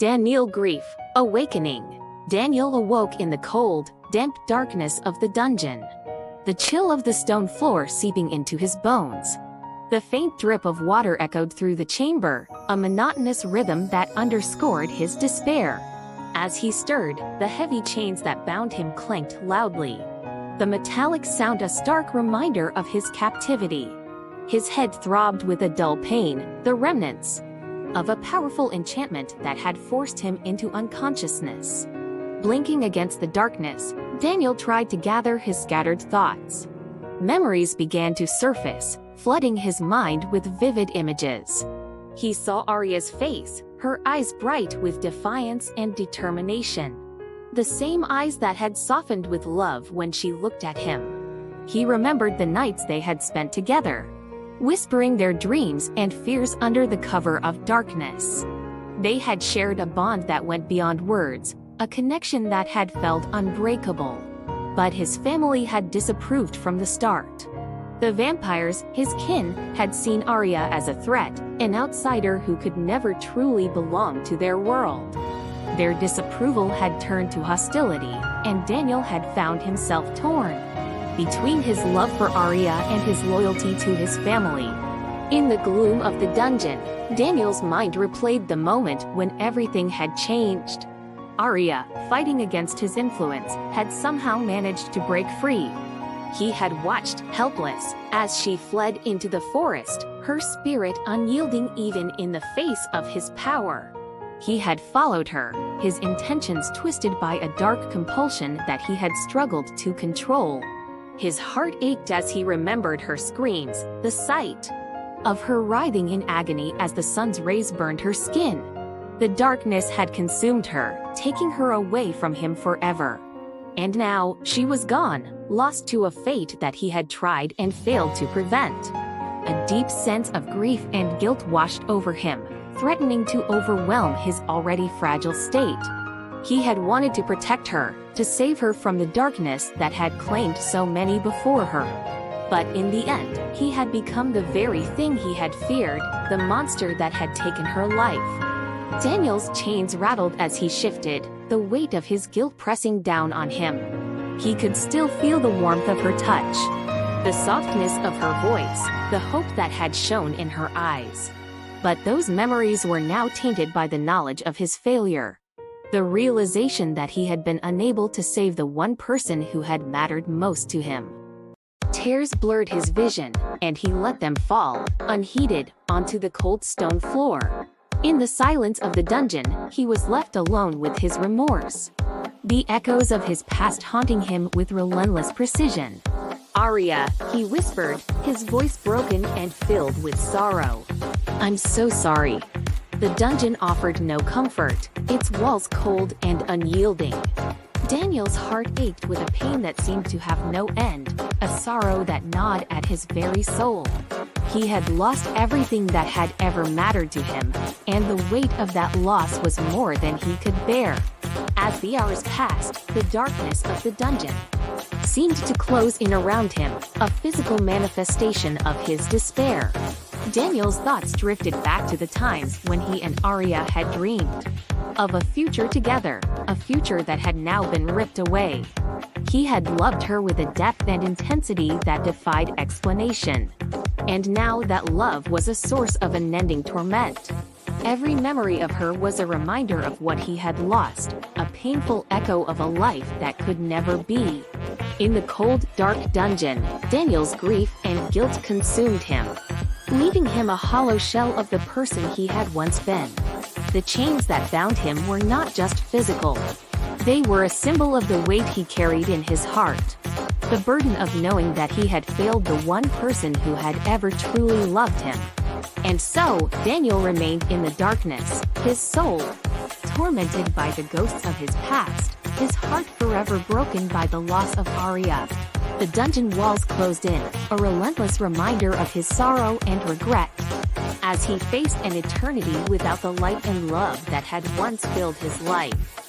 Daniel Grief, Awakening. Daniel awoke in the cold, damp darkness of the dungeon. The chill of the stone floor seeping into his bones. The faint drip of water echoed through the chamber, a monotonous rhythm that underscored his despair. As he stirred, the heavy chains that bound him clanked loudly. The metallic sound a stark reminder of his captivity. His head throbbed with a dull pain, the remnants of a powerful enchantment that had forced him into unconsciousness. Blinking against the darkness, Daniel tried to gather his scattered thoughts. Memories began to surface, flooding his mind with vivid images. He saw Arya's face, her eyes bright with defiance and determination. The same eyes that had softened with love when she looked at him. He remembered the nights they had spent together, whispering their dreams and fears under the cover of darkness. They had shared a bond that went beyond words, a connection that had felt unbreakable. But his family had disapproved from the start. The vampires, his kin, had seen Arya as a threat, an outsider who could never truly belong to their world. Their disapproval had turned to hostility, and Daniel had found himself torn between his love for Arya and his loyalty to his family. In the gloom of the dungeon, Daniel's mind replayed the moment when everything had changed. Arya, fighting against his influence, had somehow managed to break free. He had watched, helpless, as she fled into the forest, her spirit unyielding even in the face of his power. He had followed her, his intentions twisted by a dark compulsion that he had struggled to control. His heart ached as he remembered her screams, the sight of her writhing in agony as the sun's rays burned her skin. The darkness had consumed her, taking her away from him forever. And now, she was gone, lost to a fate that he had tried and failed to prevent. A deep sense of grief and guilt washed over him, threatening to overwhelm his already fragile state. He had wanted to protect her, to save her from the darkness that had claimed so many before her. But in the end, he had become the very thing he had feared, the monster that had taken her life. Daniel's chains rattled as he shifted, the weight of his guilt pressing down on him. He could still feel the warmth of her touch, the softness of her voice, the hope that had shone in her eyes. But those memories were now tainted by the knowledge of his failure. The realization that he had been unable to save the one person who had mattered most to him. Tears blurred his vision, and he let them fall, unheeded, onto the cold stone floor. In the silence of the dungeon, he was left alone with his remorse. The echoes of his past haunting him with relentless precision. "Arya," he whispered, his voice broken and filled with sorrow. "I'm so sorry." The dungeon offered no comfort, its walls cold and unyielding. Daniel's heart ached with a pain that seemed to have no end, a sorrow that gnawed at his very soul. He had lost everything that had ever mattered to him, and the weight of that loss was more than he could bear. As the hours passed, the darkness of the dungeon seemed to close in around him, a physical manifestation of his despair. Daniel's thoughts drifted back to the times when he and Arya had dreamed of a future together, a future that had now been ripped away. He had loved her with a depth and intensity that defied explanation. And now that love was a source of unending torment. Every memory of her was a reminder of what he had lost, a painful echo of a life that could never be. In the cold, dark dungeon, Daniel's grief and guilt consumed him, leaving him a hollow shell of the person he had once been. The chains that bound him were not just physical. They were a symbol of the weight he carried in his heart. The burden of knowing that he had failed the one person who had ever truly loved him. And so, Daniel remained in the darkness, his soul tormented by the ghosts of his past, his heart forever broken by the loss of Arya. The dungeon walls closed in, a relentless reminder of his sorrow and regret, as he faced an eternity without the light and love that had once filled his life.